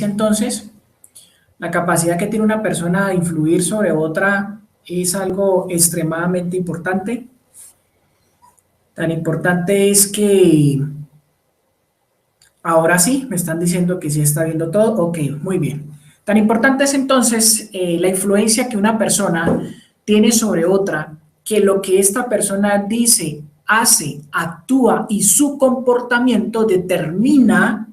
influencia entonces, la capacidad que tiene una persona de influir sobre otra es algo extremadamente importante. Tan importante es que ahora sí, me están diciendo que sí está viendo todo. Ok, muy bien. Tan importante es entonces la influencia que una persona tiene sobre otra, que lo que esta persona dice, hace, actúa y su comportamiento determina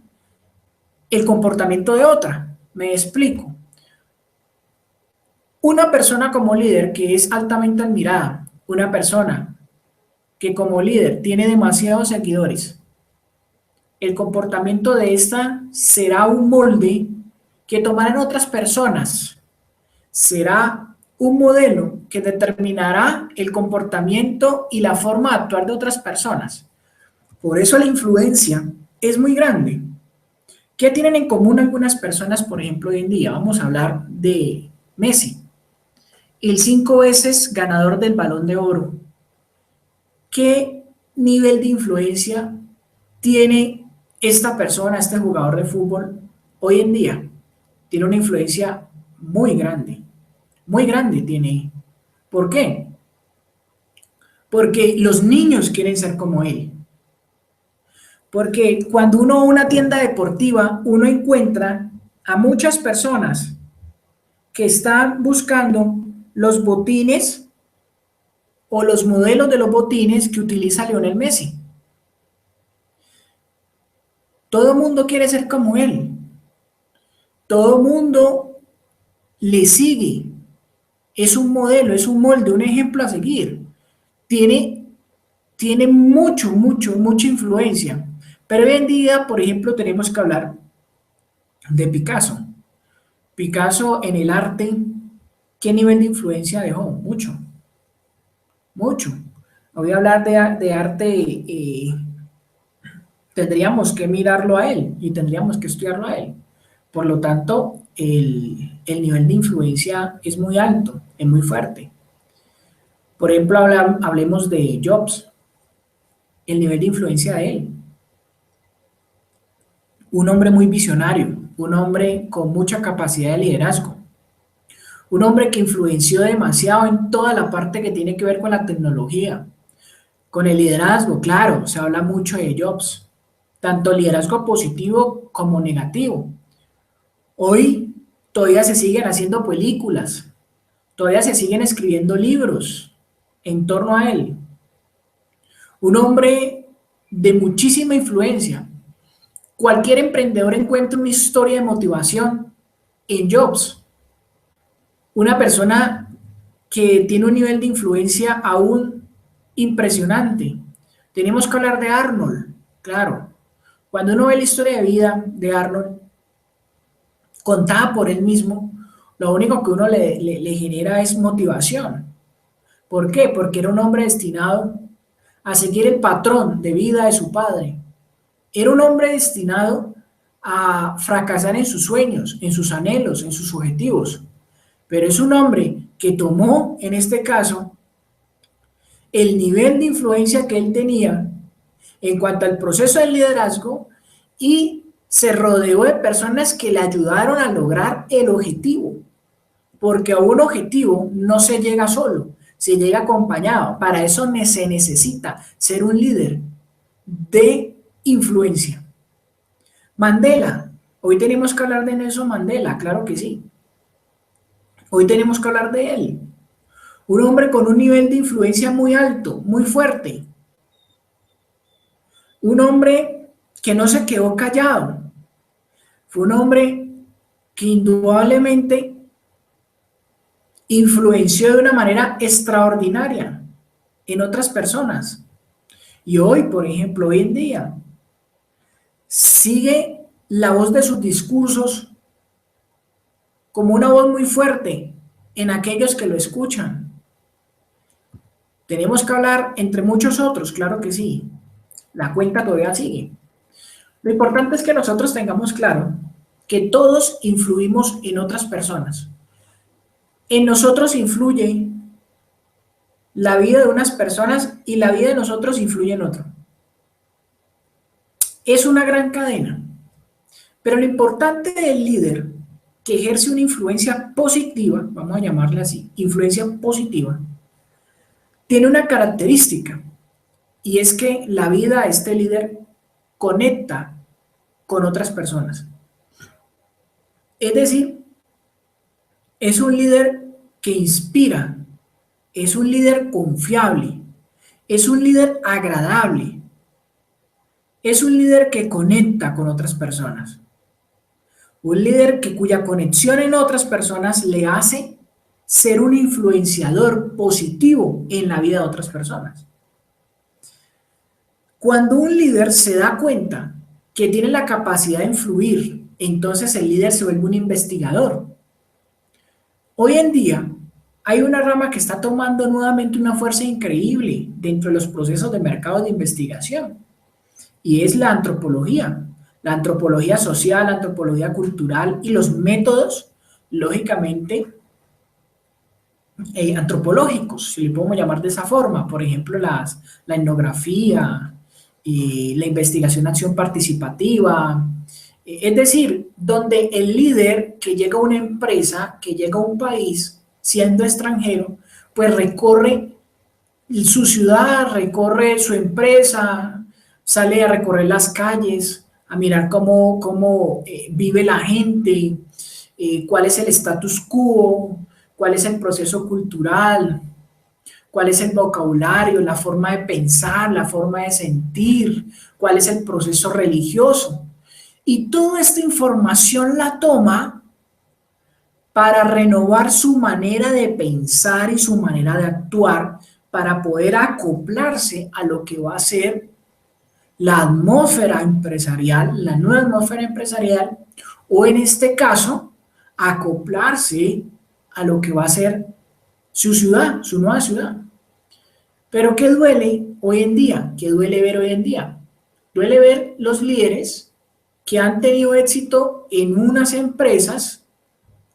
el comportamiento de otra. Me explico. Una persona como líder que es altamente admirada, una persona que como líder tiene demasiados seguidores, el comportamiento de esta será un molde que tomarán otras personas, será un modelo que determinará el comportamiento y la forma de actuar de otras personas. Por eso la influencia es muy grande. ¿Qué tienen en común algunas personas, por ejemplo, hoy en día? Vamos a hablar de Messi, el 5 veces ganador del Balón de Oro. ¿Qué nivel de influencia tiene esta persona, este jugador de fútbol, hoy en día? Tiene una influencia muy grande tiene. ¿Por qué? Porque los niños quieren ser como él. Porque cuando uno va a una tienda deportiva, uno encuentra a muchas personas que están buscando los botines o los modelos de los botines que utiliza Lionel Messi. Todo el mundo quiere ser como él. Todo el mundo le sigue. Es un modelo, es un molde, un ejemplo a seguir. Tiene, tiene mucha influencia. Pero hoy en día, por ejemplo, tenemos que hablar de Picasso. Picasso en el arte, ¿qué nivel de influencia dejó? Mucho. Voy a hablar de arte, tendríamos que mirarlo a él y tendríamos que estudiarlo a él. Por lo tanto, el nivel de influencia es muy alto, es muy fuerte. Por ejemplo, hablemos de Jobs, el nivel de influencia de él. Un hombre muy visionario, un hombre con mucha capacidad de liderazgo, un hombre que influenció demasiado en toda la parte que tiene que ver con la tecnología, con el liderazgo, claro, se habla mucho de Jobs, tanto liderazgo positivo como negativo. Hoy todavía se siguen haciendo películas, todavía se siguen escribiendo libros en torno a él. Un hombre de muchísima influencia. Cualquier emprendedor encuentra una historia de motivación en Jobs. Una persona que tiene un nivel de influencia aún impresionante. Tenemos que hablar de Arnold, claro. Cuando uno ve la historia de vida de Arnold, contada por él mismo, lo único que uno le genera es motivación. ¿Por qué? Porque era un hombre destinado a seguir el patrón de vida de su padre. Era un hombre destinado a fracasar en sus sueños, en sus anhelos, en sus objetivos. Pero es un hombre que tomó, en este caso, el nivel de influencia que él tenía en cuanto al proceso de liderazgo y se rodeó de personas que le ayudaron a lograr el objetivo. Porque a un objetivo no se llega solo, se llega acompañado. Para eso se necesita ser un líder de influencia. Mandela, hoy tenemos que hablar de Nelson Mandela, claro que sí. Hoy tenemos que hablar de él. Un hombre con un nivel de influencia muy alto, muy fuerte. Un hombre que no se quedó callado. Fue un hombre que indudablemente influenció de una manera extraordinaria en otras personas. Y hoy, por ejemplo, hoy en día, sigue la voz de sus discursos como una voz muy fuerte en aquellos que lo escuchan. Tenemos que hablar entre muchos otros, claro que sí. La cuenta todavía sigue. Lo importante es que nosotros tengamos claro que todos influimos en otras personas. En nosotros influye la vida de unas personas y la vida de nosotros influye en otro. Es una gran cadena. Pero lo importante del líder que ejerce una influencia positiva, vamos a llamarla así, influencia positiva, tiene una característica, y es que la vida de este líder conecta con otras personas. Es decir, es un líder que inspira, es un líder confiable, es un líder agradable, es un líder que conecta con otras personas. Un líder cuya conexión en otras personas le hace ser un influenciador positivo en la vida de otras personas. Cuando un líder se da cuenta que tiene la capacidad de influir, entonces el líder se vuelve un investigador. Hoy en día hay una rama que está tomando nuevamente una fuerza increíble dentro de los procesos de mercado de investigación, y es la antropología social, la antropología cultural y los métodos, lógicamente, antropológicos, si le podemos llamar de esa forma, por ejemplo, la etnografía, y la investigación acción participativa, es decir, donde el líder que llega a una empresa, que llega a un país, siendo extranjero, pues recorre su ciudad, recorre su empresa, sale a recorrer las calles, a mirar cómo vive la gente, cuál es el status quo, cuál es el proceso cultural, cuál es el vocabulario, la forma de pensar, la forma de sentir, cuál es el proceso religioso. Y toda esta información la toma para renovar su manera de pensar y su manera de actuar, para poder acoplarse a lo que va a ser la atmósfera empresarial, la nueva atmósfera empresarial, o en este caso, acoplarse a lo que va a ser su ciudad, su nueva ciudad. Pero ¿qué duele hoy en día? ¿Qué duele ver hoy en día? Duele ver los líderes que han tenido éxito en unas empresas,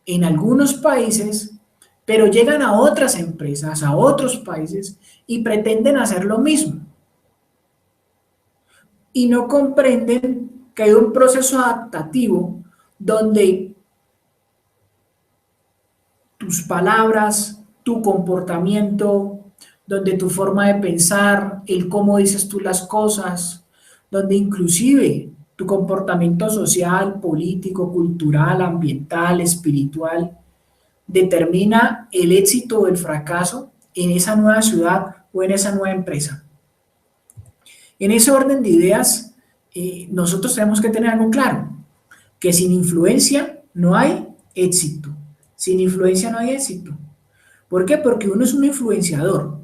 en algunos países, pero llegan a otras empresas, a otros países y pretenden hacer lo mismo. Y no comprenden que hay un proceso adaptativo donde tus palabras, tu comportamiento, donde tu forma de pensar, el cómo dices tú las cosas, donde inclusive tu comportamiento social, político, cultural, ambiental, espiritual, determina el éxito o el fracaso en esa nueva ciudad o en esa nueva empresa. En ese orden de ideas, nosotros tenemos que tener algo claro, que sin influencia no hay éxito. Sin influencia no hay éxito. ¿Por qué? Porque uno es un influenciador.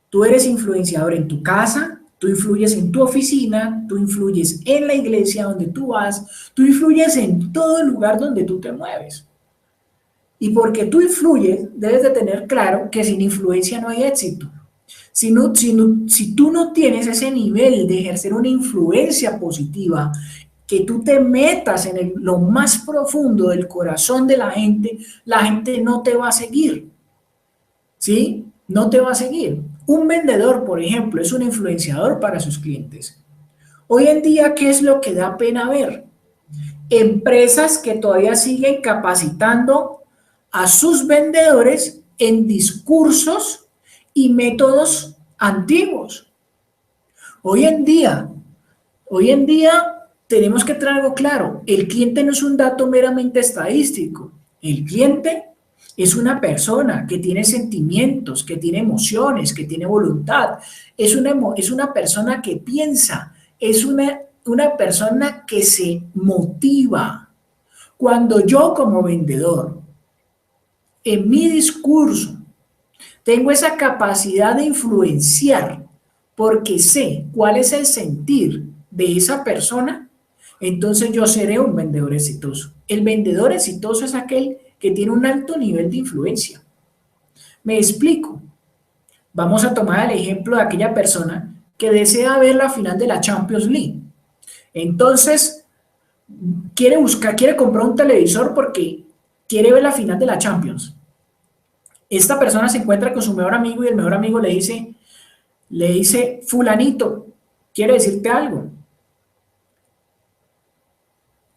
Tú eres influenciador en tu casa, tú influyes en tu oficina, tú influyes en la iglesia donde tú vas, tú influyes en todo el lugar donde tú te mueves. Y porque tú influyes, debes de tener claro que sin influencia no hay éxito. Si tú no tienes ese nivel de ejercer una influencia positiva, que tú te metas en lo más profundo del corazón de la gente no te va a seguir, ¿sí? No te va a seguir. Un vendedor, por ejemplo, es un influenciador para sus clientes. Hoy en día, ¿qué es lo que da pena ver? Empresas que todavía siguen capacitando a sus vendedores en discursos y métodos antiguos. Hoy en día tenemos que tener algo claro. El cliente no es un dato meramente estadístico. El cliente es una persona que tiene sentimientos, que tiene emociones, que tiene voluntad. Es una persona que piensa, es una persona que se motiva. Cuando yo como vendedor, en mi discurso, tengo esa capacidad de influenciar porque sé cuál es el sentir de esa persona, entonces yo seré un vendedor exitoso. El vendedor exitoso es aquel que tiene un alto nivel de influencia. Me explico. Vamos a tomar el ejemplo de aquella persona que desea ver la final de la Champions League. Entonces, quiere comprar un televisor porque quiere ver la final de la Champions. Esta persona se encuentra con su mejor amigo y el mejor amigo le dice, fulanito, quiere decirte algo.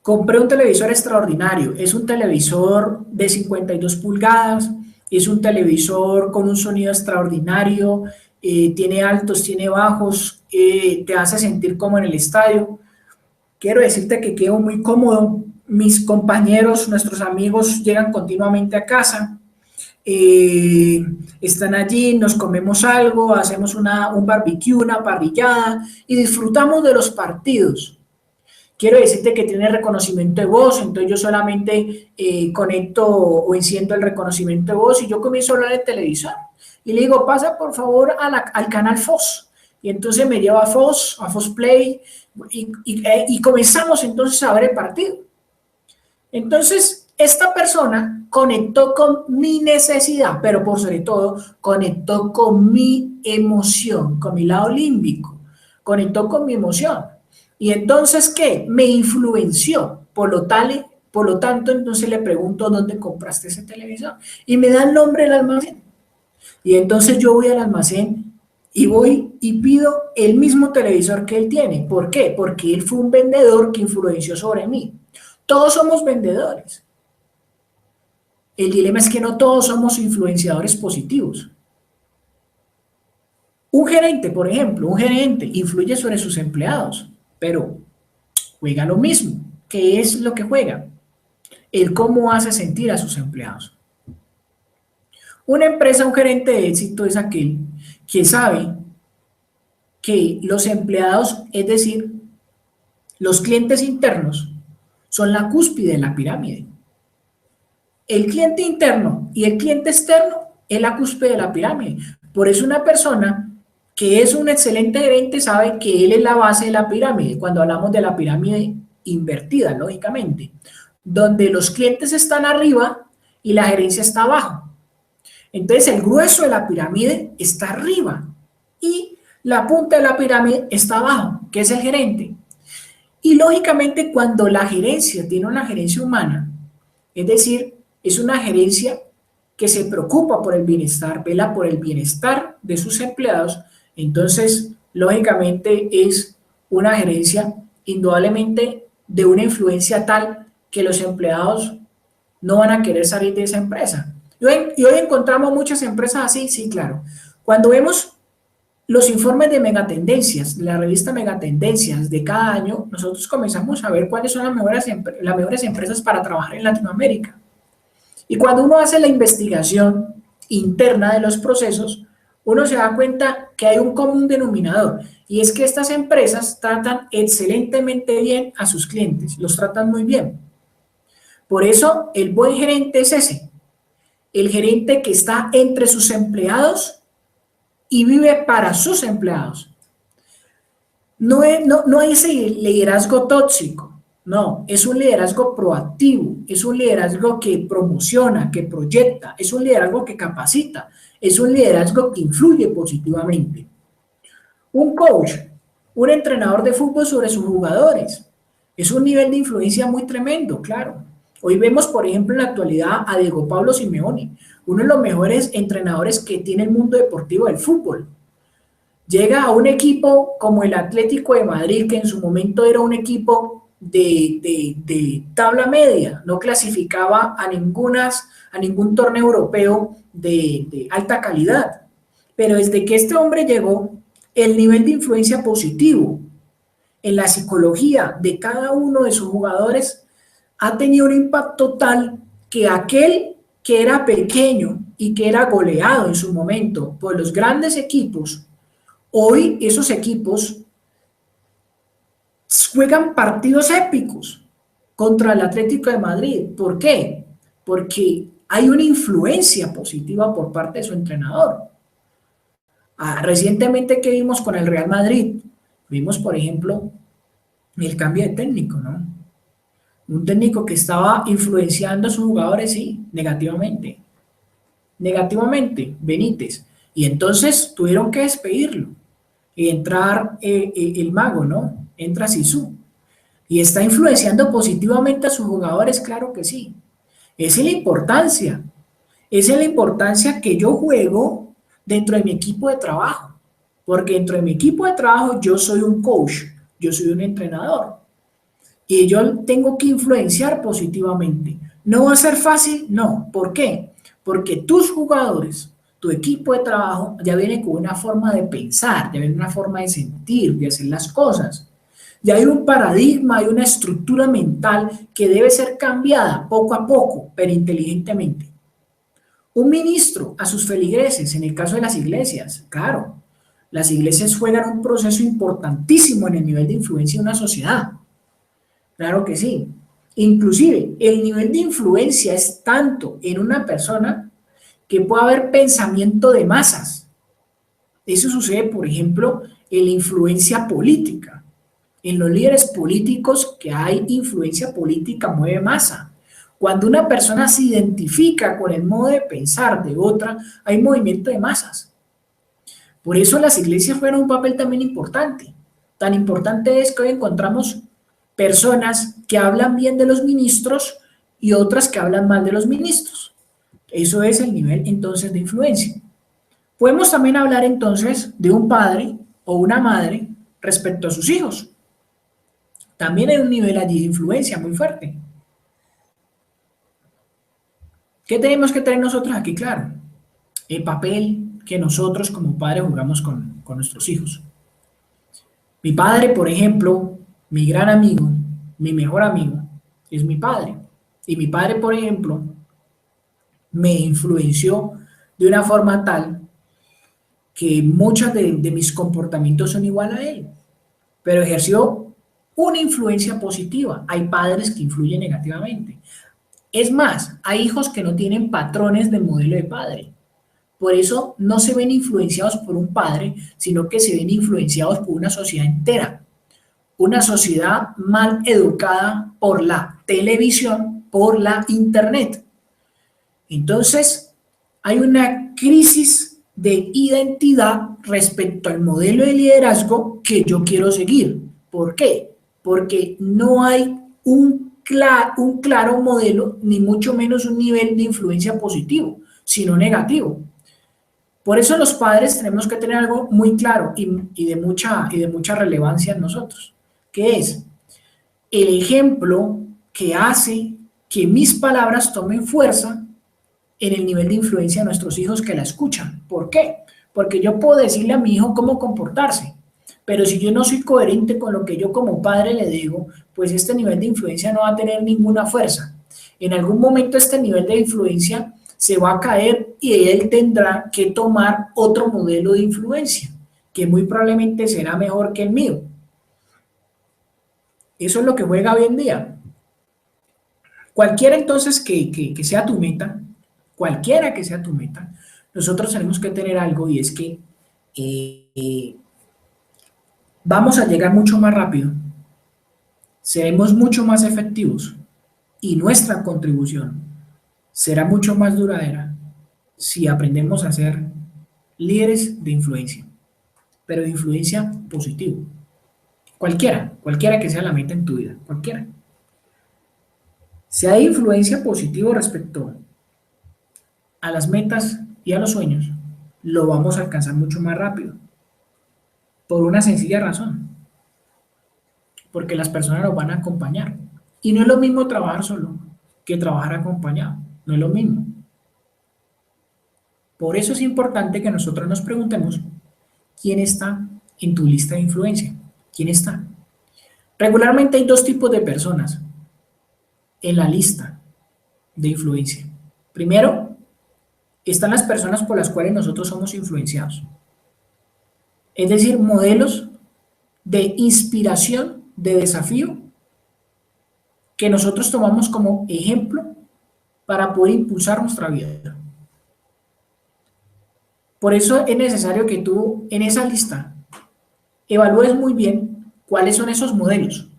Compré un televisor extraordinario. Es un televisor de 52 pulgadas, es un televisor con un sonido extraordinario, tiene altos, tiene bajos, te hace sentir como en el estadio. Quiero decirte que quedo muy cómodo. Mis compañeros, nuestros amigos llegan continuamente a casa, eh, están allí, nos comemos algo, hacemos un barbecue, una parrillada y disfrutamos de los partidos. Quiero decirte que tiene reconocimiento de voz, entonces yo solamente conecto o enciendo el reconocimiento de voz y yo comienzo a hablar de televisor. Y le digo, pasa por favor al canal Fox. Y entonces me lleva a Fox Play, y comenzamos entonces a ver el partido. Entonces, esta persona conectó con mi necesidad, pero por sobre todo conectó con mi emoción, con mi lado límbico, conectó con mi emoción. Y entonces, ¿qué? Me influenció. Por lo tanto, entonces le pregunto dónde compraste ese televisor y me da el nombre del almacén. Y entonces yo voy al almacén y voy y pido el mismo televisor que él tiene. ¿Por qué? Porque él fue un vendedor que influenció sobre mí. Todos somos vendedores. El dilema es que no todos somos influenciadores positivos. Un gerente, por ejemplo, un gerente influye sobre sus empleados, pero juega lo mismo. ¿Qué es lo que juega? El cómo hace sentir a sus empleados. Una empresa, un gerente de éxito es aquel que sabe que los empleados, es decir, los clientes internos, son la cúspide de la pirámide. El cliente interno y el cliente externo es la cúspide de la pirámide. Por eso una persona que es un excelente gerente sabe que él es la base de la pirámide, cuando hablamos de la pirámide invertida, lógicamente, donde los clientes están arriba y la gerencia está abajo. Entonces el grueso de la pirámide está arriba y la punta de la pirámide está abajo, que es el gerente. Y lógicamente cuando la gerencia tiene una gerencia humana, es decir, es una gerencia que se preocupa por el bienestar, vela por el bienestar de sus empleados, entonces lógicamente es una gerencia indudablemente de una influencia tal que los empleados no van a querer salir de esa empresa. Y hoy encontramos muchas empresas así, sí, claro. Cuando vemos los informes de Megatendencias, la revista Megatendencias de cada año, nosotros comenzamos a ver cuáles son las mejores empresas para trabajar en Latinoamérica. Y cuando uno hace la investigación interna de los procesos, uno se da cuenta que hay un común denominador, y es que estas empresas tratan excelentemente bien a sus clientes, los tratan muy bien. Por eso, el buen gerente es ese, el gerente que está entre sus empleados y vive para sus empleados. No hay ese liderazgo tóxico, no, es un liderazgo proactivo, es un liderazgo que promociona, que proyecta, es un liderazgo que capacita, es un liderazgo que influye positivamente. Un coach, un entrenador de fútbol sobre sus jugadores, es un nivel de influencia muy tremendo, claro. Hoy vemos, por ejemplo, en la actualidad a Diego Pablo Simeone, uno de los mejores entrenadores que tiene el mundo deportivo del fútbol. Llega a un equipo como el Atlético de Madrid, que en su momento era un equipo de tabla media, no clasificaba a ningún torneo europeo de alta calidad. Pero desde que este hombre llegó, el nivel de influencia positivo en la psicología de cada uno de sus jugadores ha tenido un impacto tal que aquel que era pequeño y que era goleado en su momento por los grandes equipos, hoy esos equipos juegan partidos épicos contra el Atlético de Madrid. ¿Por qué? Porque hay una influencia positiva por parte de su entrenador. Recientemente, ¿qué vimos con el Real Madrid? Vimos, por ejemplo, el cambio de técnico, ¿no? Un técnico que estaba influenciando a sus jugadores, sí, negativamente. Negativamente, Benítez. Y entonces tuvieron que despedirlo y entrar el mago, ¿no? Entra Zizou. ¿Y está influenciando positivamente a sus jugadores? Claro que sí. Esa es la importancia. Esa es la importancia que yo juego dentro de mi equipo de trabajo. Porque dentro de mi equipo de trabajo yo soy un coach, yo soy un entrenador. y yo tengo que influenciar positivamente. ¿No va a ser fácil? No. ¿Por qué? Porque tus jugadores, tu equipo de trabajo, ya viene con una forma de pensar, ya viene una forma de sentir, de hacer las cosas. Ya hay un paradigma, hay una estructura mental que debe ser cambiada poco a poco, pero inteligentemente. Un ministro a sus feligreses, en el caso de las iglesias, claro, las iglesias juegan un proceso importantísimo en el nivel de influencia de una sociedad. Claro que sí. Inclusive, el nivel de influencia es tanto en una persona que puede haber pensamiento de masas. Eso sucede, por ejemplo, en la influencia política. En los líderes políticos que hay influencia política mueve masa. Cuando una persona se identifica con el modo de pensar de otra, hay movimiento de masas. Por eso las iglesias juegan un papel también importante. Tan importante es que hoy encontramos personas que hablan bien de los ministros y otras que hablan mal de los ministros. Eso es el nivel entonces de influencia. Podemos también hablar entonces de un padre o una madre respecto a sus hijos. También hay un nivel allí de influencia muy fuerte. ¿Qué tenemos que tener nosotros aquí? Claro, el papel que nosotros como padres jugamos con nuestros hijos. Mi padre, por ejemplo, mi gran amigo, mi mejor amigo, es mi padre. Y mi padre, por ejemplo, me influenció de una forma tal que muchos de mis comportamientos son igual a él, pero ejerció una influencia positiva. Hay padres que influyen negativamente. Es más, hay hijos que no tienen patrones de modelo de padre. Por eso no se ven influenciados por un padre, sino que se ven influenciados por una sociedad entera. Una sociedad mal educada por la televisión, por la internet. Entonces, hay una crisis de identidad respecto al modelo de liderazgo que yo quiero seguir. ¿Por qué? Porque no hay un claro modelo, ni mucho menos un nivel de influencia positivo, sino negativo. Por eso los padres tenemos que tener algo muy claro y de mucha relevancia en nosotros, que es el ejemplo que hace que mis palabras tomen fuerza en el nivel de influencia de nuestros hijos que la escuchan. ¿Por qué? Porque yo puedo decirle a mi hijo cómo comportarse, pero si yo no soy coherente con lo que yo como padre le digo, pues este nivel de influencia no va a tener ninguna fuerza. En algún momento este nivel de influencia se va a caer y él tendrá que tomar otro modelo de influencia, que muy probablemente será mejor que el mío. Eso es lo que juega hoy en día. Cualquiera entonces que sea tu meta, cualquiera que sea tu meta, nosotros tenemos que tener algo y es que vamos a llegar mucho más rápido, seremos mucho más efectivos y nuestra contribución será mucho más duradera si aprendemos a ser líderes de influencia, pero de influencia positiva. Cualquiera que sea la meta en tu vida, cualquiera. Si hay influencia positiva respecto a las metas y a los sueños, lo vamos a alcanzar mucho más rápido. Por una sencilla razón. Porque las personas nos van a acompañar. Y no es lo mismo trabajar solo que trabajar acompañado. No es lo mismo. Por eso es importante que nosotros nos preguntemos quién está en tu lista de influencia. ¿Quién está? Regularmente hay dos tipos de personas en la lista de influencia. Primero, están las personas por las cuales nosotros somos influenciados. Es decir, modelos de inspiración, de desafío, que nosotros tomamos como ejemplo para poder impulsar nuestra vida. Por eso es necesario que tú en esa lista evalúes muy bien cuáles son esos modelos.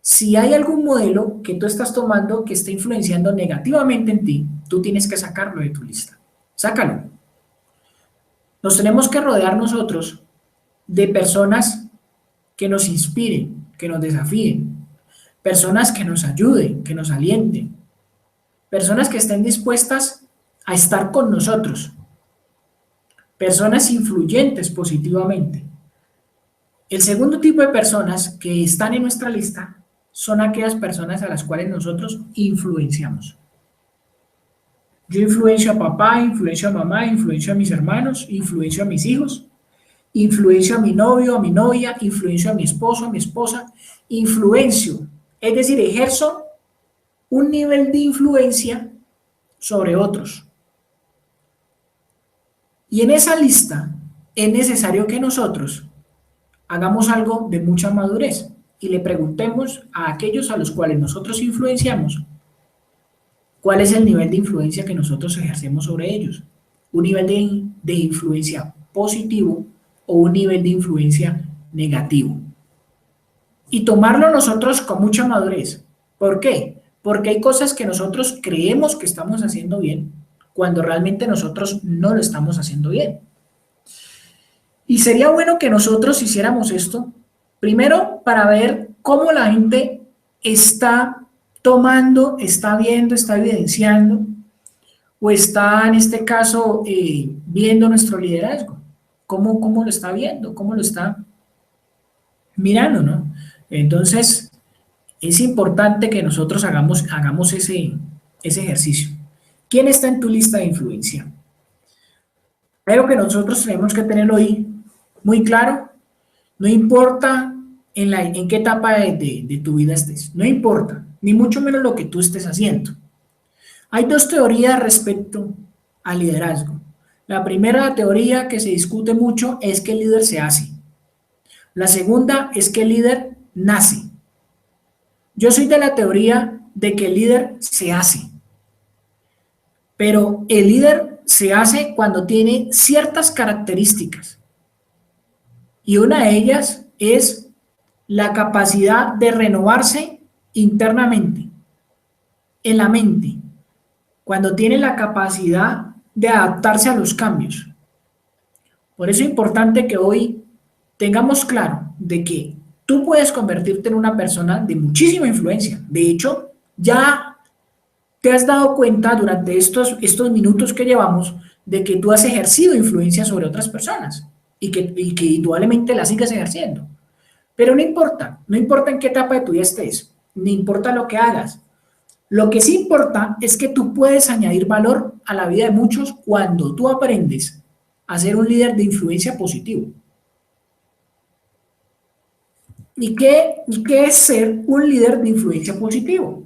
Si hay algún modelo que tú estás tomando que está influenciando negativamente en ti, tú tienes que sacarlo de tu lista. Sácalo. Nos tenemos que rodear nosotros de personas que nos inspiren, que nos desafíen, personas que nos ayuden, que nos alienten, personas que estén dispuestas a estar con nosotros, personas influyentes positivamente. El segundo tipo de personas que están en nuestra lista son aquellas personas a las cuales nosotros influenciamos. Yo influencio a papá, influencio a mamá, influencio a mis hermanos, influencio a mis hijos, influencio a mi novio, a mi novia, influencio a mi esposo, a mi esposa, influencio, es decir, ejerzo un nivel de influencia sobre otros. Y en esa lista es necesario que nosotros hagamos algo de mucha madurez y le preguntemos a aquellos a los cuales nosotros influenciamos cuál es el nivel de influencia que nosotros ejercemos sobre ellos. Un nivel de influencia positivo o un nivel de influencia negativo. Y tomarlo nosotros con mucha madurez. ¿Por qué? Porque hay cosas que nosotros creemos que estamos haciendo bien cuando realmente nosotros no lo estamos haciendo bien. Y sería bueno que nosotros hiciéramos esto, primero para ver cómo la gente está tomando, está viendo, está evidenciando o está en este caso viendo nuestro liderazgo. ¿Cómo lo está viendo? ¿Cómo lo está mirando, no? Entonces, es importante que nosotros hagamos ese ejercicio. ¿Quién está en tu lista de influencia? Pero que nosotros tenemos que tenerlo ahí muy claro. No importa en qué etapa de tu vida estés. No importa, ni mucho menos lo que tú estés haciendo. Hay dos teorías respecto al liderazgo. La primera teoría que se discute mucho es que el líder se hace. La segunda es que el líder nace. Yo soy de la teoría de que el líder se hace. Pero el líder se hace cuando tiene ciertas características. Y una de ellas es la capacidad de renovarse internamente, en la mente, cuando tiene la capacidad de adaptarse a los cambios. Por eso es importante que hoy tengamos claro de que tú puedes convertirte en una persona de muchísima influencia. De hecho, ya te has dado cuenta durante estos minutos que llevamos de que tú has ejercido influencia sobre otras personas y que indudablemente la sigues ejerciendo. Pero no importa en qué etapa de tu vida estés, no importa lo que hagas. Lo que sí importa es que tú puedes añadir valor a la vida de muchos cuando tú aprendes a ser un líder de influencia positivo. ¿Y qué es ser un líder de influencia positivo?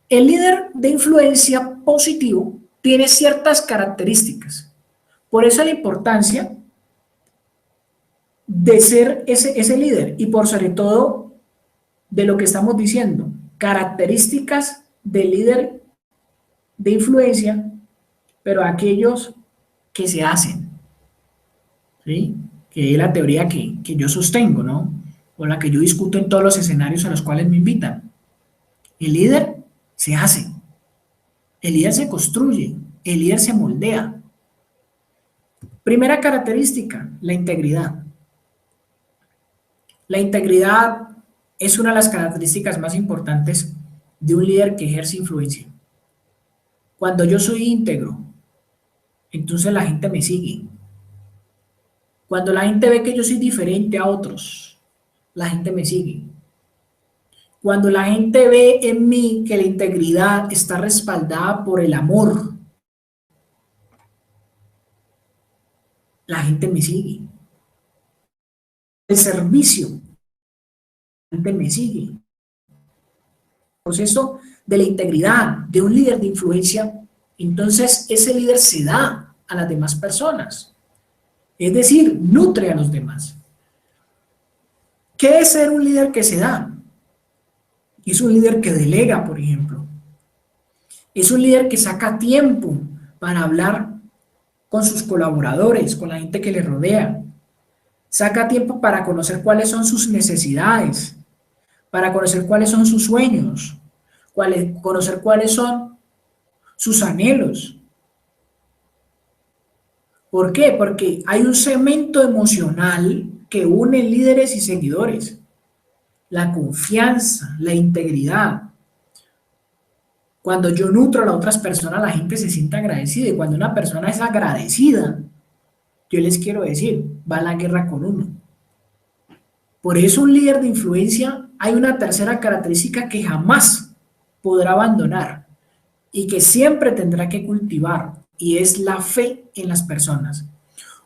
El líder de influencia positivo tiene ciertas características. Por eso la importancia de ser ese líder y por sobre todo de lo que estamos diciendo, características del líder de influencia, pero aquellos que se hacen, ¿sí? Que es la teoría que yo sostengo, ¿no? O la que yo discuto en todos los escenarios a los cuales me invitan. El líder se hace, el líder se construye, el líder se moldea. Primera característica, la integridad. La integridad es una de las características más importantes de un líder que ejerce influencia. Cuando yo soy íntegro, entonces la gente me sigue. Cuando la gente ve que yo soy diferente a otros, la gente me sigue. Cuando la gente ve en mí que la integridad está respaldada por el amor, la gente me sigue. El servicio, la gente me sigue. El proceso de la integridad de un líder de influencia, entonces ese líder se da a las demás personas. Es decir, nutre a los demás. ¿Qué es ser un líder que se da? Es un líder que delega, por ejemplo. Es un líder que saca tiempo para hablar con sus colaboradores, con la gente que le rodea. Saca tiempo para conocer cuáles son sus necesidades, para conocer cuáles son sus sueños, conocer cuáles son sus anhelos. ¿Por qué? Porque hay un cemento emocional que une líderes y seguidores. La confianza, la integridad. Cuando yo nutro a las otras personas, la gente se siente agradecida. Y cuando una persona es agradecida, yo les quiero decir, va a la guerra con uno. Por eso un líder de influencia hay una tercera característica que jamás podrá abandonar y que siempre tendrá que cultivar, y es la fe en las personas.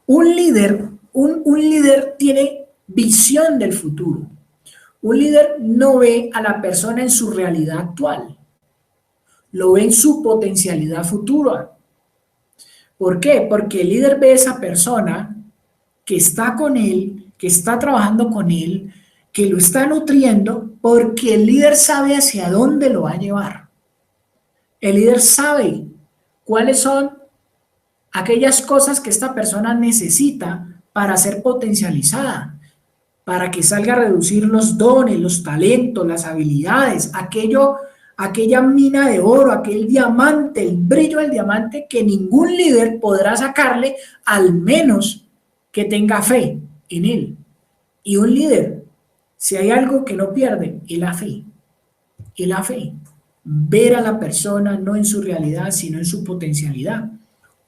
Un líder tiene visión del futuro. Un líder no ve a la persona en su realidad actual, lo ve en su potencialidad futura. ¿Por qué? Porque el líder ve a esa persona que está con él, que está trabajando con él, que lo está nutriendo, porque el líder sabe hacia dónde lo va a llevar. El líder sabe cuáles son aquellas cosas que esta persona necesita para ser potencializada, para que salga a reducir los dones, los talentos, las habilidades, aquella mina de oro, aquel diamante, el brillo del diamante que ningún líder podrá sacarle, al menos que tenga fe en él. Y un líder, si hay algo que no pierde, es la fe. Es la fe. Ver a la persona no en su realidad, sino en su potencialidad.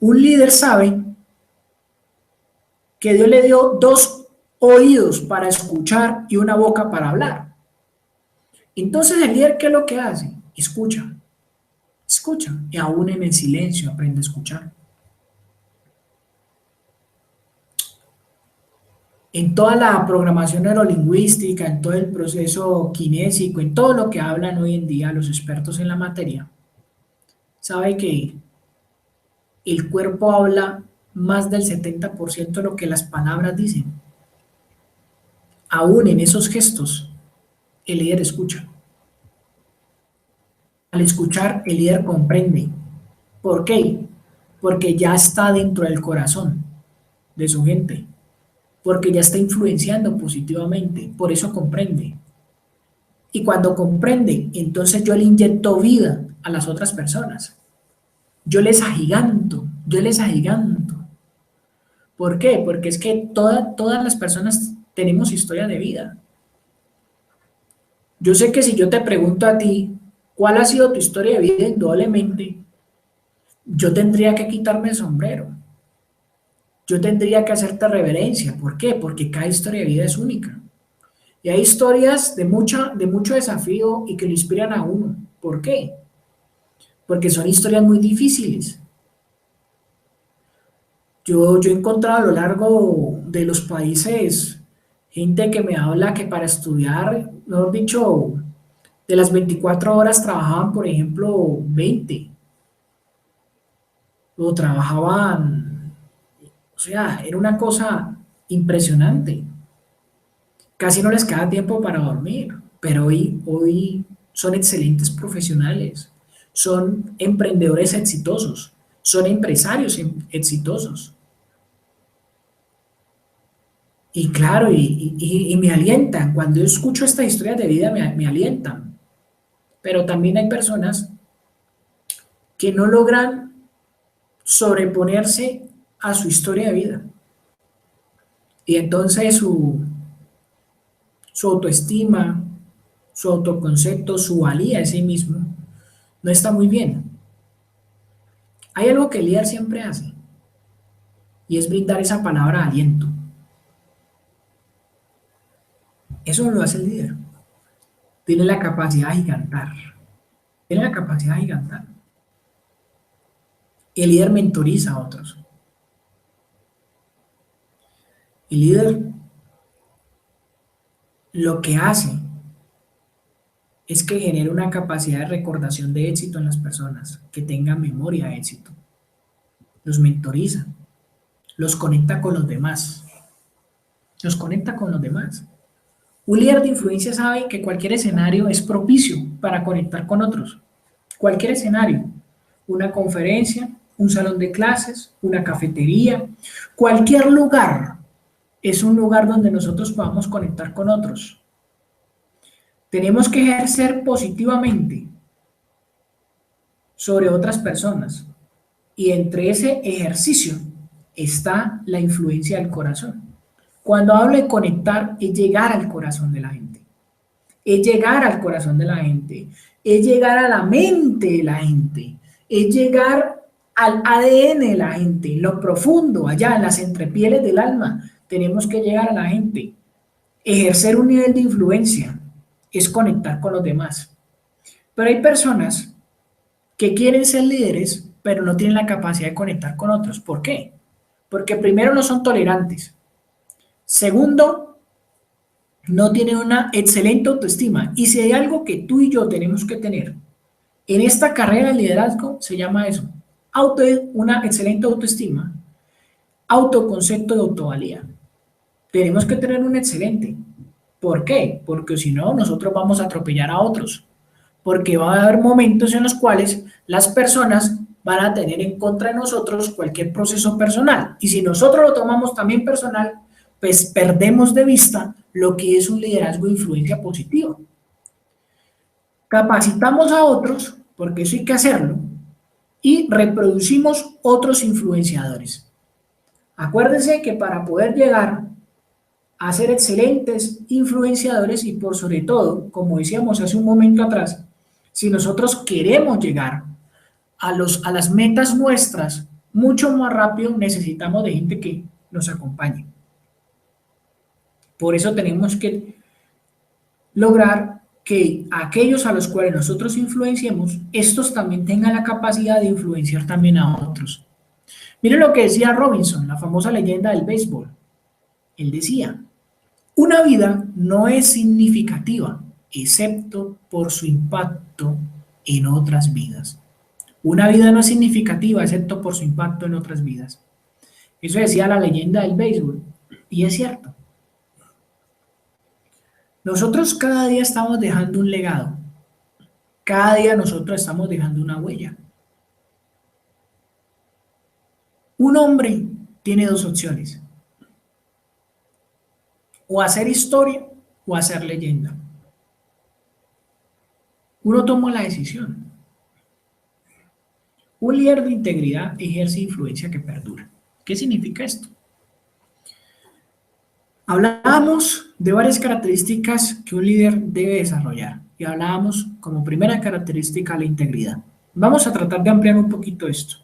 Un líder sabe que Dios le dio dos oídos para escuchar y una boca para hablar. Entonces el líder, ¿qué es lo que hace? Escucha, escucha, y aún en el silencio aprende a escuchar. En toda la programación neurolingüística, en todo el proceso kinésico, en todo lo que hablan hoy en día los expertos en la materia, sabe que el cuerpo habla más del 70% de lo que las palabras dicen. Aún en esos gestos, el líder escucha. Al escuchar, el líder comprende. ¿Por qué? Porque ya está dentro del corazón de su gente, porque ya está influenciando positivamente, por eso comprende. Y cuando comprende, entonces yo le inyecto vida a las otras personas. Yo les agiganto, yo les agiganto. ¿Por qué? Porque es que todas las personas tenemos historia de vida. Yo sé que si yo te pregunto a ti, ¿cuál ha sido tu historia de vida? Indudablemente, yo tendría que quitarme el sombrero. Yo tendría que hacerte reverencia. ¿Por qué? Porque cada historia de vida es única. Y hay historias de mucho desafío y que lo inspiran a uno. ¿Por qué? Porque son historias muy difíciles. Yo he encontrado a lo largo de los países gente que me habla que para estudiar, mejor dicho, de las 24 horas trabajaban, por ejemplo, 20. O trabajaban, o sea, era una cosa impresionante. Casi no les queda tiempo para dormir, pero hoy son excelentes profesionales, son emprendedores exitosos, son empresarios exitosos. Y claro, y me alientan, cuando yo escucho estas historias de vida me alientan, pero también hay personas que no logran sobreponerse a su historia de vida. Y entonces su autoestima, su autoconcepto, su valía de sí mismo, no está muy bien. Hay algo que el líder siempre hace, y es brindar esa palabra de aliento. Eso lo hace el líder. Tiene la capacidad de gigantar. Tiene la capacidad de gigantar. El líder mentoriza a otros. El líder lo que hace es que genere una capacidad de recordación de éxito en las personas, que tengan memoria de éxito. Los mentoriza, los conecta con los demás. Los conecta con los demás. Un líder de influencia sabe que cualquier escenario es propicio para conectar con otros. Cualquier escenario. Una conferencia, un salón de clases, una cafetería, cualquier lugar es un lugar donde nosotros podamos conectar con otros. Tenemos que ejercer positivamente sobre otras personas, y entre ese ejercicio está la influencia del corazón. Cuando hablo de conectar, es llegar al corazón de la gente, es llegar al corazón de la gente, es llegar a la mente de la gente, es llegar al ADN de la gente, en lo profundo, allá en las entrepieles del alma. Tenemos que llegar a la gente, ejercer un nivel de influencia. es conectar con los demás. Pero hay personas que quieren ser líderes, pero no tienen la capacidad de conectar con otros. ¿Por qué? Porque primero no son tolerantes. Segundo, no tienen una excelente autoestima. Y si hay algo que tú y yo tenemos que tener en esta carrera de liderazgo, se llama eso. Una excelente autoestima, autoconcepto y autovalía. Tenemos que tener un excelente. ¿Por qué? Porque si no, nosotros vamos a atropellar a otros. Porque va a haber momentos en los cuales las personas van a tener en contra de nosotros cualquier proceso personal. Y si nosotros lo tomamos también personal, pues perdemos de vista lo que es un liderazgo de influencia positiva. Capacitamos a otros, porque eso hay que hacerlo, y reproducimos otros influenciadores. Acuérdense que para poder llegar a ser excelentes influenciadores y por sobre todo, como decíamos hace un momento atrás, si nosotros queremos llegar a las metas nuestras mucho más rápido, necesitamos de gente que nos acompañe. Por eso tenemos que lograr que aquellos a los cuales nosotros influenciemos, estos también tengan la capacidad de influenciar también a otros. Miren lo que decía Robinson, la famosa leyenda del béisbol. Él decía, una vida no es significativa, excepto por su impacto en otras vidas. Una vida no es significativa, excepto por su impacto en otras vidas. Eso decía la leyenda del béisbol, y es cierto. Nosotros cada día estamos dejando un legado. Cada día nosotros estamos dejando una huella. Un hombre tiene dos opciones. O hacer historia o hacer leyenda. Uno toma la decisión. Un líder de integridad ejerce influencia que perdura. ¿Qué significa esto? Hablábamos de varias características que un líder debe desarrollar y hablábamos como primera característica la integridad. Vamos a tratar de ampliar un poquito esto.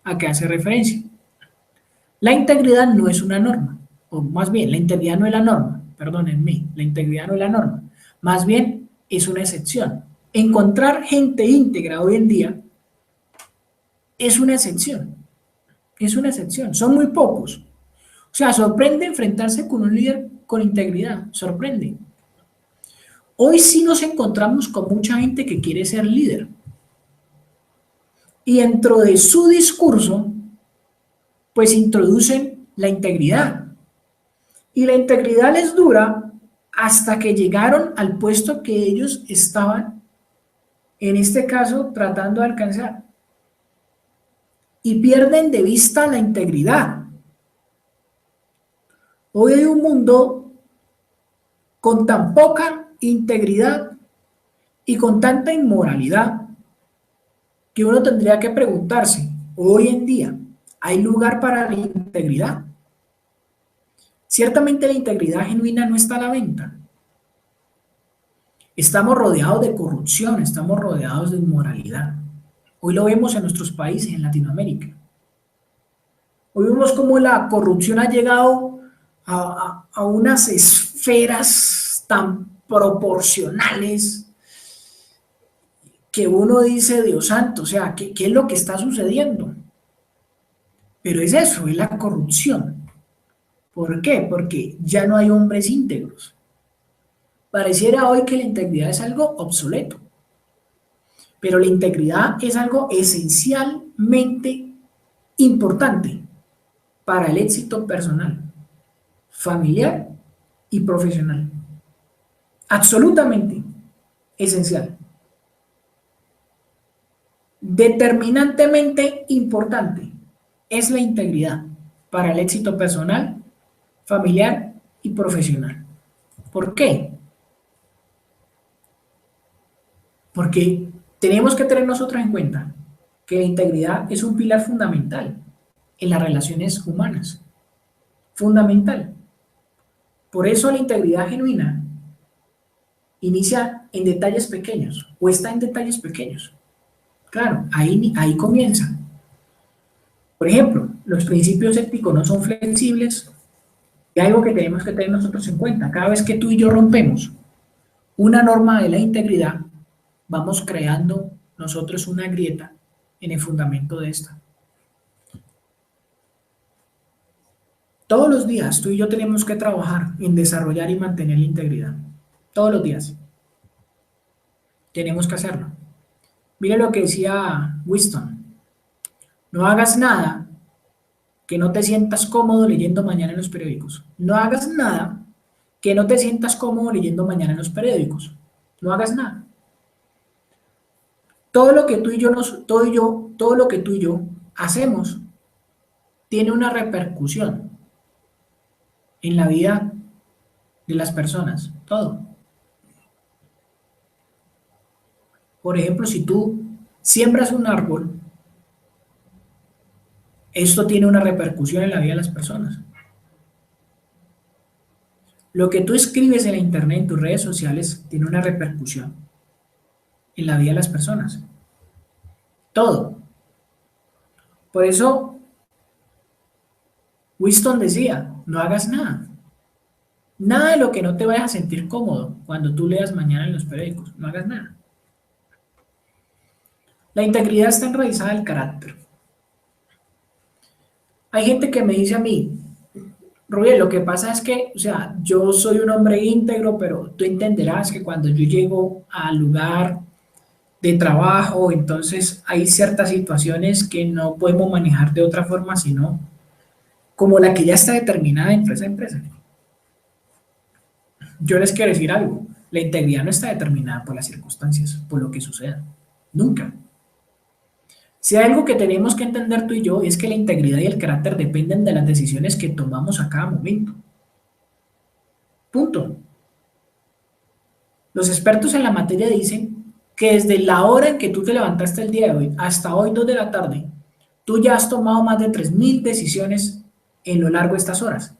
¿A qué hace referencia? La integridad no es una norma, o más bien, la integridad no es la norma, perdónenme, la integridad no es la norma, más bien es una excepción. Encontrar gente íntegra hoy en día es una excepción, son muy pocos. O sea, sorprende enfrentarse con un líder con integridad, sorprende. Hoy sí nos encontramos con mucha gente que quiere ser líder. Y dentro de su discurso, pues introducen la integridad. Y la integridad les dura hasta que llegaron al puesto que ellos estaban, en este caso, tratando de alcanzar. Y pierden de vista la integridad. Hoy hay un mundo con tan poca integridad y con tanta inmoralidad que uno tendría que preguntarse, hoy en día, ¿hay lugar para la integridad? Ciertamente la integridad genuina no está a la venta. Estamos rodeados de corrupción, estamos rodeados de inmoralidad. Hoy lo vemos en nuestros países, en Latinoamérica. Hoy vemos cómo la corrupción ha llegado a unas esferas tan proporcionales que uno dice, Dios santo, o sea, ¿qué es lo que está sucediendo? Pero es eso, es la corrupción. ¿Por qué? Porque ya no hay hombres íntegros. Pareciera hoy que la integridad es algo obsoleto, pero la integridad es algo esencialmente importante para el éxito personal, familiar y profesional. Absolutamente esencial. Determinantemente importante es la integridad para el éxito personal, familiar y profesional. ¿Por qué? Porque tenemos que tener nosotros en cuenta que la integridad es un pilar fundamental en las relaciones humanas. Fundamental. Por eso la integridad genuina inicia en detalles pequeños o está en detalles pequeños. Claro, ahí comienza. Por ejemplo, los principios éticos no son flexibles y algo que tenemos que tener nosotros en cuenta. Cada vez que tú y yo rompemos una norma de la integridad, vamos creando nosotros una grieta en el fundamento de esta. Todos los días tú y yo tenemos que trabajar en desarrollar y mantener la integridad. Todos los días. Tenemos que hacerlo. Mire lo que decía Winston. No hagas nada que no te sientas cómodo leyendo mañana en los periódicos. No hagas nada que no te sientas cómodo leyendo mañana en los periódicos. No hagas nada. Todo lo que tú y yo, todo lo que tú y yo hacemos tiene una repercusión en la vida de las personas. Todo. Por ejemplo, si tú siembras un árbol, esto tiene una repercusión en la vida de las personas. Lo que tú escribes en la internet, en tus redes sociales, tiene una repercusión en la vida de las personas. Todo. Por eso, Winston decía, no hagas nada. Nada de lo que no te vayas a sentir cómodo cuando tú leas mañana en los periódicos. No hagas nada. La integridad está enraizada del carácter. Hay gente que me dice a mí, Rubén, lo que pasa es que, o sea, yo soy un hombre íntegro, pero tú entenderás que cuando yo llego al lugar de trabajo, entonces hay ciertas situaciones que no podemos manejar de otra forma, sino como la que ya está determinada de empresa a empresa. Yo les quiero decir algo, la integridad no está determinada por las circunstancias, por lo que suceda, nunca. Si hay algo que tenemos que entender tú y yo es que la integridad y el carácter dependen de las decisiones que tomamos a cada momento. Punto. Los expertos en la materia dicen que desde la hora en que tú te levantaste el día de hoy hasta hoy 2 de la tarde, tú ya has tomado más de 3.000 decisiones en lo largo de estas horas.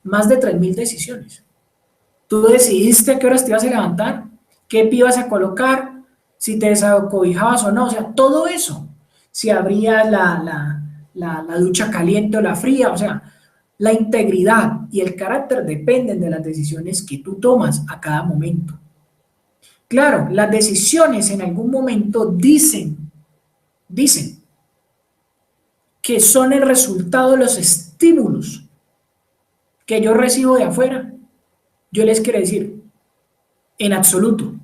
Más de 3.000 decisiones. Tú decidiste a qué horas te ibas a levantar, qué pie ibas a colocar, si te desacobijabas o no, o sea, todo eso. Si abrías la ducha caliente o la fría, o sea, la integridad y el carácter dependen de las decisiones que tú tomas a cada momento. Claro, las decisiones en algún momento dicen que son el resultado de los estímulos que yo recibo de afuera. Yo les quiero decir, en absoluto.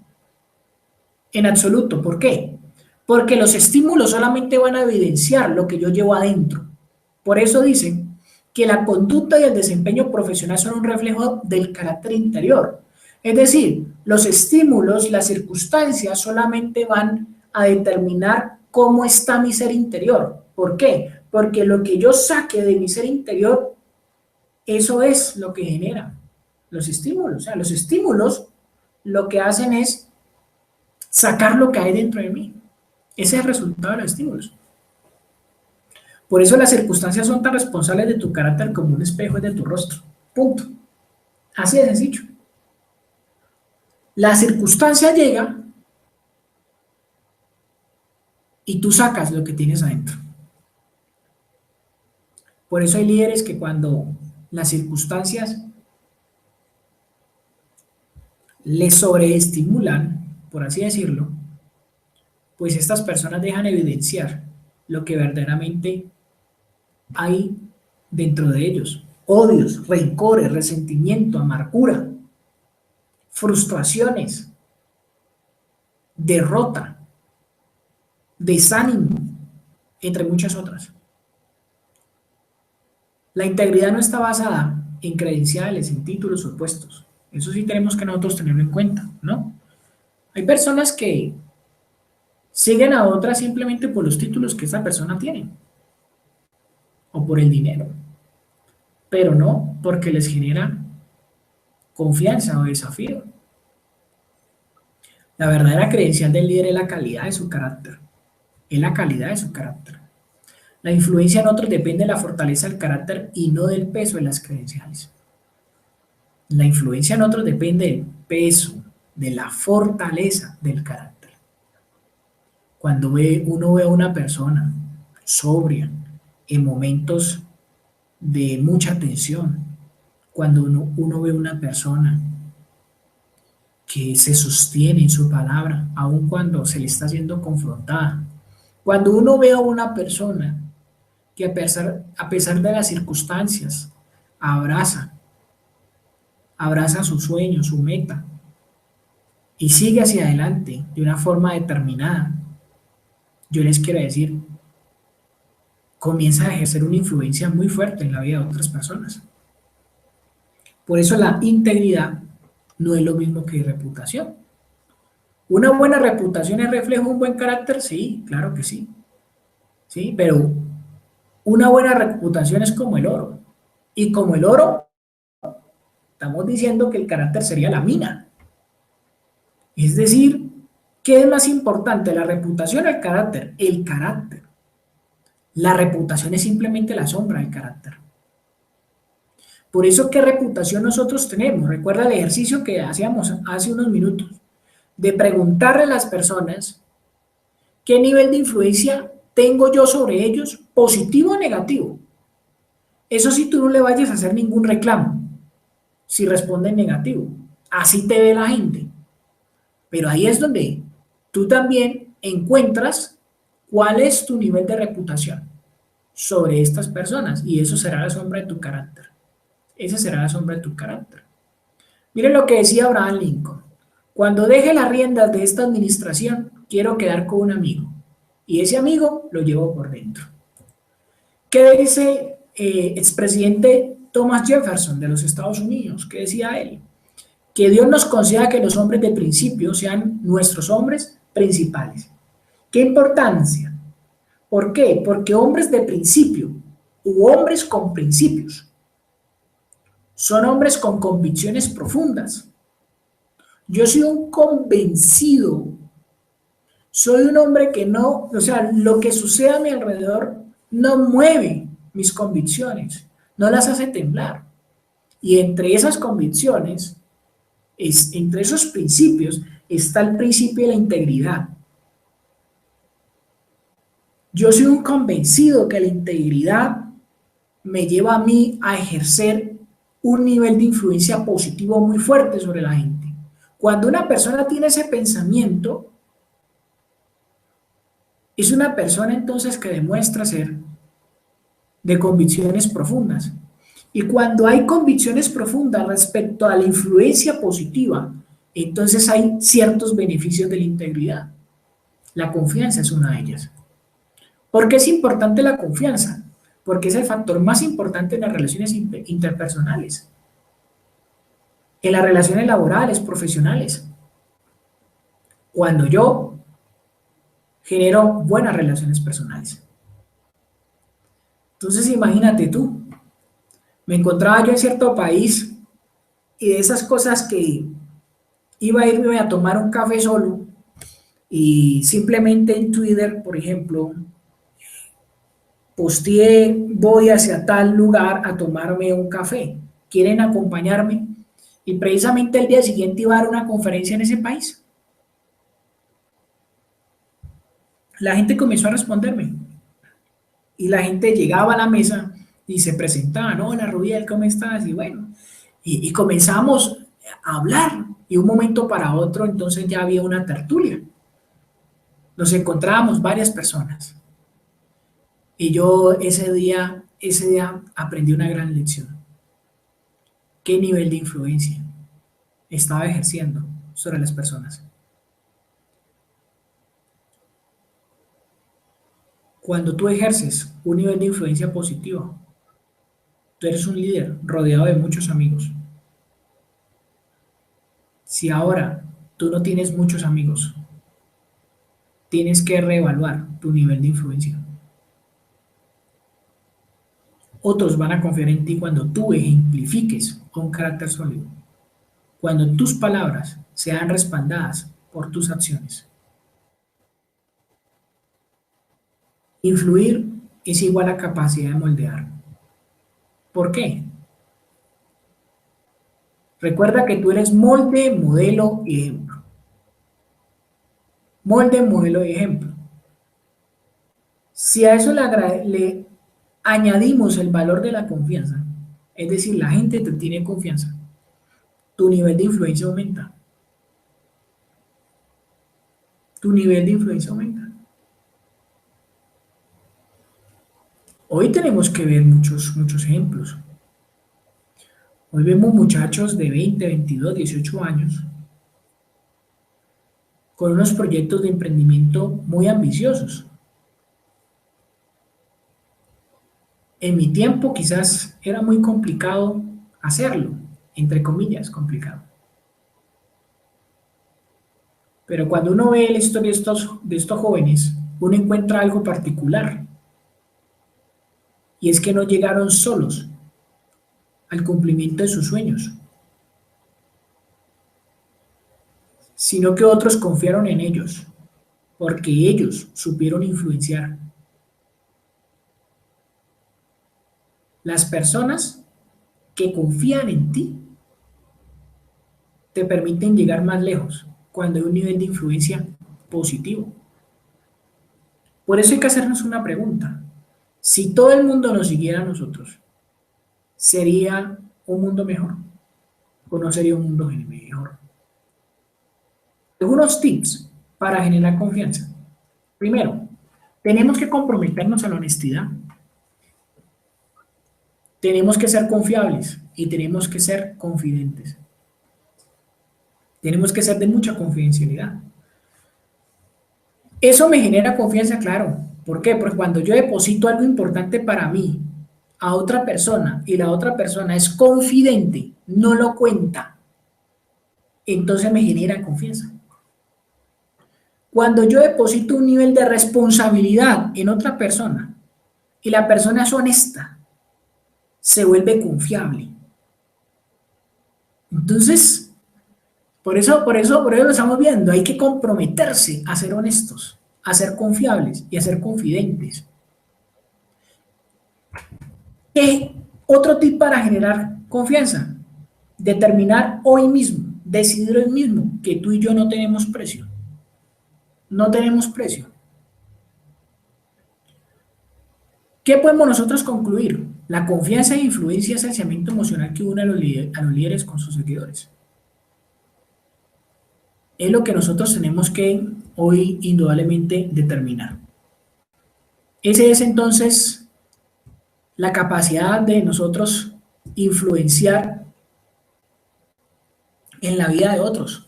En absoluto. ¿Por qué? Porque los estímulos solamente van a evidenciar lo que yo llevo adentro. Por eso dicen que la conducta y el desempeño profesional son un reflejo del carácter interior. Es decir, los estímulos, las circunstancias solamente van a determinar cómo está mi ser interior. ¿Por qué? Porque lo que yo saque de mi ser interior, eso es lo que genera los estímulos. O sea, los estímulos lo que hacen es sacar lo que hay dentro de mí. Ese es el resultado de los estímulos. Por eso las circunstancias son tan responsables de tu carácter como un espejo es de tu rostro. Punto. Así de sencillo. La circunstancia llega y tú sacas lo que tienes adentro. Por eso hay líderes que cuando las circunstancias les sobreestimulan, por así decirlo, pues estas personas dejan evidenciar lo que verdaderamente hay dentro de ellos. Odios, rencores, resentimiento, amargura, frustraciones, derrota, desánimo, entre muchas otras. La integridad no está basada en credenciales, en títulos o puestos. Eso sí tenemos que nosotros tenerlo en cuenta, ¿no? Hay personas que siguen a otras simplemente por los títulos que esa persona tiene o por el dinero, pero no porque les genera confianza o desafío. La verdadera credencial del líder es la calidad de su carácter, es la calidad de su carácter. La influencia en otros depende de la fortaleza del carácter y no del peso de las credenciales. La influencia en otros depende del peso, de la fortaleza del carácter. Cuando uno ve a una persona sobria en momentos de mucha tensión, cuando uno ve a una persona que se sostiene en su palabra, aun cuando se le está siendo confrontada. Cuando uno ve a una persona que a pesar de las circunstancias, abraza, abraza su sueño, su meta, y sigue hacia adelante de una forma determinada, yo les quiero decir, comienza a ejercer una influencia muy fuerte en la vida de otras personas. Por eso la integridad no es lo mismo que reputación. ¿Una buena reputación es reflejo de un buen carácter? Sí, claro que sí. Sí, pero una buena reputación es como el oro. Y como el oro, estamos diciendo que el carácter sería la mina. Es decir, ¿qué es más importante, la reputación o el carácter? El carácter. La reputación es simplemente la sombra del carácter. Por eso, ¿qué reputación nosotros tenemos? Recuerda el ejercicio que hacíamos hace unos minutos, de preguntarle a las personas qué nivel de influencia tengo yo sobre ellos, positivo o negativo. Eso sí, tú no le vayas a hacer ningún reclamo si responden negativo. Así te ve la gente. Pero ahí es donde tú también encuentras cuál es tu nivel de reputación sobre estas personas y eso será la sombra de tu carácter. Esa será la sombra de tu carácter. Miren lo que decía Abraham Lincoln. Cuando deje las riendas de esta administración, quiero quedar con un amigo. Y ese amigo lo llevo por dentro. ¿Qué dice expresidente Thomas Jefferson de los Estados Unidos? ¿Qué decía él? Que Dios nos conceda que los hombres de principio sean nuestros hombres principales. ¿Qué importancia? ¿Por qué? Porque hombres de principio u hombres con principios son hombres con convicciones profundas. Yo soy un convencido, soy un hombre que no, o sea, lo que sucede a mi alrededor no mueve mis convicciones, no las hace temblar. Y entre esas convicciones, entre esos principios, está el principio de la integridad. Yo soy un convencido que la integridad me lleva a mí a ejercer un nivel de influencia positivo muy fuerte sobre la gente. Cuando una persona tiene ese pensamiento, es una persona entonces que demuestra ser de convicciones profundas. Y cuando hay convicciones profundas respecto a la influencia positiva, entonces hay ciertos beneficios de la integridad. La confianza es una de ellas. ¿Por qué es importante la confianza? Porque es el factor más importante en las relaciones interpersonales, en las relaciones laborales, profesionales. Cuando yo genero buenas relaciones personales. Entonces imagínate tú, me encontraba yo en cierto país y de esas cosas que iba a irme a tomar un café solo y simplemente en Twitter, por ejemplo, posteé, voy hacia tal lugar a tomarme un café, ¿quieren acompañarme? Y precisamente el día siguiente iba a dar una conferencia en ese país. La gente comenzó a responderme y la gente llegaba a la mesa y se presentaban, hola Rubiel, ¿cómo estás? Y bueno, y comenzamos a hablar y un momento para otro entonces ya había una tertulia. Nos encontrábamos varias personas y yo ese día aprendí una gran lección. ¿Qué nivel de influencia estaba ejerciendo sobre las personas? Cuando tú ejerces un nivel de influencia positiva, tú eres un líder rodeado de muchos amigos. Si ahora tú no tienes muchos amigos, tienes que reevaluar tu nivel de influencia. Otros van a confiar en ti cuando tú ejemplifiques un carácter sólido, cuando tus palabras sean respaldadas por tus acciones. Influir es igual a capacidad de moldear. ¿Por qué? Recuerda que tú eres molde, modelo y ejemplo. Molde, modelo y ejemplo. Si a eso le añadimos el valor de la confianza, es decir, la gente te tiene confianza, tu nivel de influencia aumenta. tu nivel de influencia aumenta. Hoy tenemos que ver muchos ejemplos. Hoy vemos muchachos de 20, 22, 18 años con unos proyectos de emprendimiento muy ambiciosos. En mi tiempo quizás era muy complicado hacerlo, entre comillas, complicado. Pero cuando uno ve la historia de estos jóvenes, uno encuentra algo particular. Y es que no llegaron solos al cumplimiento de sus sueños, sino que otros confiaron en ellos, porque ellos supieron influenciar. Las personas que confían en ti te permiten llegar más lejos cuando hay un nivel de influencia positivo. Por eso hay que hacernos una pregunta. Si todo el mundo nos siguiera a nosotros, ¿sería un mundo mejor o no sería un mundo mejor? Algunos tips para generar confianza. Primero, tenemos que comprometernos a la honestidad. Tenemos que ser confiables y tenemos que ser confidentes. Tenemos que ser de mucha confidencialidad. Eso me genera confianza, claro. ¿Por qué? Porque cuando yo deposito algo importante para mí a otra persona y la otra persona es confidente, no lo cuenta, entonces me genera confianza. Cuando yo deposito un nivel de responsabilidad en otra persona y la persona es honesta, se vuelve confiable. Entonces, por eso lo estamos viendo. Hay que comprometerse a ser honestos, a ser confiables y a ser confidentes. ¿Qué otro tip para generar confianza? Determinar hoy mismo, decidir hoy mismo que tú y yo no tenemos precio. No tenemos precio. ¿Qué podemos nosotros concluir? La confianza e influencia es el cimiento emocional que une a los líderes con sus seguidores. Es lo que nosotros tenemos que hoy indudablemente determinar. Ese es entonces la capacidad de nosotros influenciar en la vida de otros.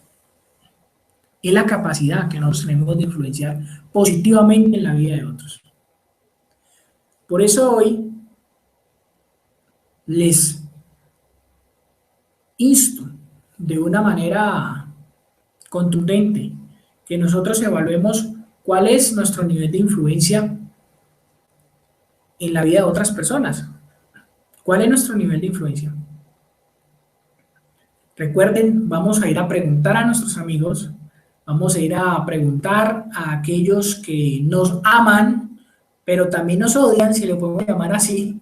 Es la capacidad que nosotros tenemos de influenciar positivamente en la vida de otros. Por eso hoy les insto de una manera contundente que nosotros evaluemos cuál es nuestro nivel de influencia en la vida de otras personas. ¿Cuál es nuestro nivel de influencia? Recuerden, vamos a ir a preguntar a nuestros amigos, vamos a ir a preguntar a aquellos que nos aman, pero también nos odian, si le podemos llamar así,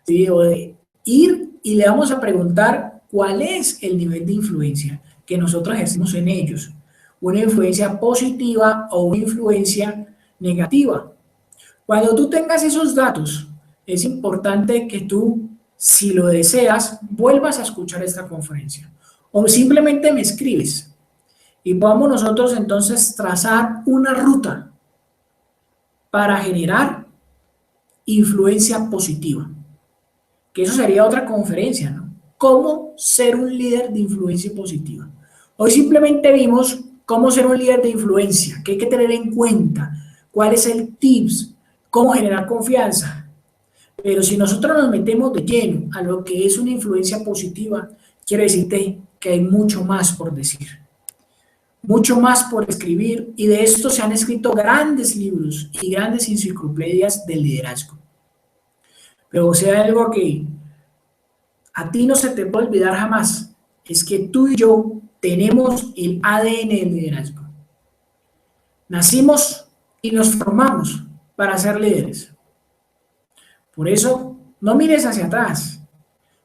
¿sí? O de ir y le vamos a preguntar cuál es el nivel de influencia que nosotros ejercemos en ellos. Una influencia positiva o una influencia negativa. Cuando tú tengas esos datos, es importante que tú, si lo deseas, vuelvas a escuchar esta conferencia. O simplemente me escribes y podamos nosotros entonces trazar una ruta para generar influencia positiva. Que eso sería otra conferencia, ¿no? ¿Cómo ser un líder de influencia positiva? Hoy simplemente vimos cómo ser un líder de influencia, qué hay que tener en cuenta, cuál es el tips, cómo generar confianza. Pero si nosotros nos metemos de lleno a lo que es una influencia positiva, quiero decirte que hay mucho más por decir, mucho más por escribir, y de esto se han escrito grandes libros y grandes enciclopedias de liderazgo. Pero o sea, algo que a ti no se te puede olvidar jamás, es que tú y yo tenemos el ADN del liderazgo. Nacimos y nos formamos para ser líderes. Por eso, no mires hacia atrás.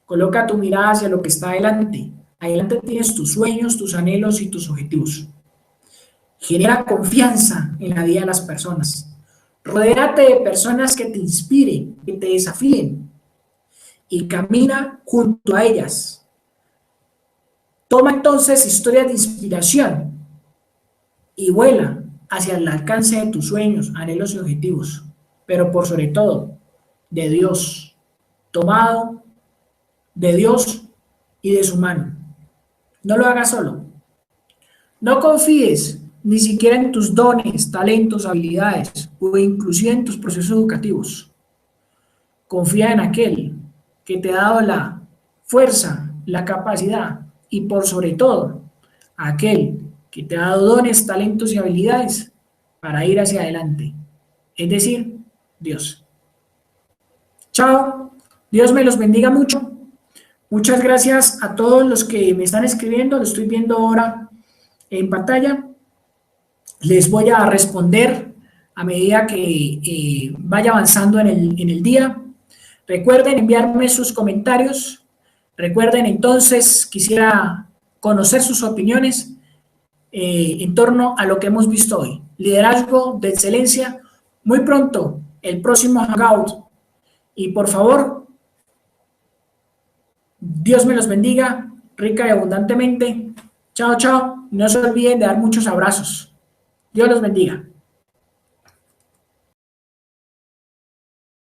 Coloca tu mirada hacia lo que está adelante. Adelante tienes tus sueños, tus anhelos y tus objetivos. Genera confianza en la vida de las personas. Rodéate de personas que te inspiren, que te desafíen. Y camina junto a ellas. Toma entonces historias de inspiración y vuela hacia el alcance de tus sueños, anhelos y objetivos, pero por sobre todo, de Dios, tomado de Dios y de su mano. No lo hagas solo. No confíes ni siquiera en tus dones, talentos, habilidades o inclusive en tus procesos educativos. Confía en aquel que te ha dado la fuerza, la capacidad y por sobre todo, aquel que te ha dado dones, talentos y habilidades para ir hacia adelante. Es decir, Dios. Chao. Dios me los bendiga mucho. Muchas gracias a todos los que me están escribiendo. Lo estoy viendo ahora en pantalla. Les voy a responder a medida que vaya avanzando en el día. Recuerden enviarme sus comentarios. Recuerden entonces, quisiera conocer sus opiniones en torno a lo que hemos visto hoy. Liderazgo de excelencia. Muy pronto, el próximo Hangout. Y por favor, Dios me los bendiga rica y abundantemente. Chao, chao. No se olviden de dar muchos abrazos. Dios los bendiga.